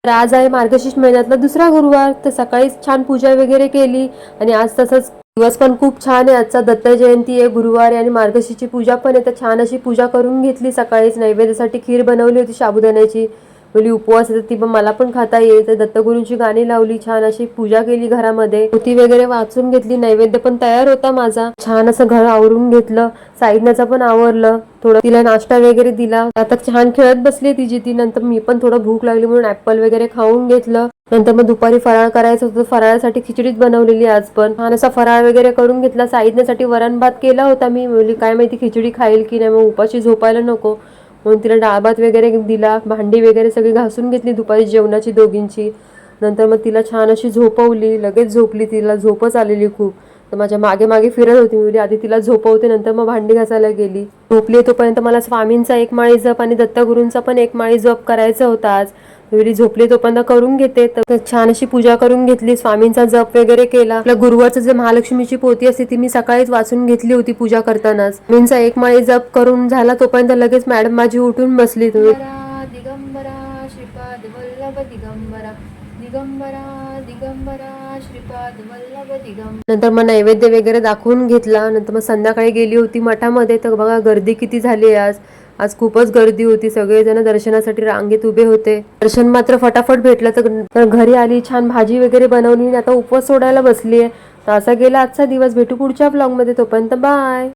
तर आज आहे मार्गशीर्ष महिन्यातला दुसरा गुरुवार, तर सकाळीच छान पूजा वगैरे केली आणि आज तसंच दिवस पण खूप छान आहे. आजचा दत्त जयंती आहे, गुरुवार आहे आणि मार्गशीर्षची पूजा पण आहे. तर छान अशी पूजा करून घेतली. सकाळीच नैवेद्यासाठी खीर बनवली होती साबुदाण्याची. बोली उपवास आहे ती पण मला पण खाता येईल. तर दत्तगुरूंची गाणी लावली, छान अशी पूजा केली घरामध्ये, पोथी वगैरे वाचून घेतली. नैवेद्य पण तयार होता माझा. छान असं घर आवरून घेतलं, साईडचं पण आवरलं, थोडं तिला नाश्ता वगैरे दिला. आता छान खेळत बसली तिची ती. नंतर मी पण थोडं भूक लागली म्हणून ऍपल वगैरे खाऊन घेतलं. नंतर मग दुपारी फराळ करायचं होतं, फराळासाठी खिचडीच बनवलेली आज पण. छान असा फराळ वगैरे करून घेतला. साईडण्यासाठी वरण भात केला होता मी. म्हणजे काय माहिती खिचडी खाईल की नाही, मग उपाशी झोपायला नको म्हणून तिला डाळ भात वगैरे दिला. भांडी वगैरे सगळी घासून घेतली दुपारी जेवणाची दोघींची. नंतर मग तिला छान अशी झोपवली, लगेच झोपली. तिला झोपच आलेली खूप, तर माझ्या मागे मागे फिरत होती. मी आधी तिला झोपवते, नंतर मग भांडी घासायला गेली. झोपली तोपर्यंत मला स्वामींचा एक माळी जप आणि दत्तगुरूंचा पण एक माळी जप करायचा होता आज. वेळी झोपली तोपर्यंत करून घेते. तर छान अशी पूजा करून घेतली, स्वामींचा जप वगैरे केला. आपल्या गुरुवारचं जे महालक्ष्मीची पोथी असते ती मी सकाळीच वाचून घेतली होती पूजा करतानाच. स्वामींचा एक माळी जप करून झाला तोपर्यंत लगेच मॅडम माझी उठून बसली. दिगंबरा श्रीपाद वल्लभ दिगंबरा, दिगंबरा दिगंबरा श्रीपाद वल्लभ दिगंबरा. नंतर मग नैवेद्य वगैरे दाखवून घेतला. नंतर मग संध्याकाळी गेली होती मठामध्ये. तर बघा गर्दी किती झाली आज. आज खूपच गर्दी होती, सगळेजण दर्शनासाठी रांगेत उभे होते. दर्शन मात्र फटाफट भेटलं. तर घरी आली, छान भाजी वगैरे बनवली. आता उपवास सोडायला बसलीये. तर असा गेला आजचा दिवस. भेटू पुढच्या ब्लॉगमध्ये, तोपर्यंत बाय.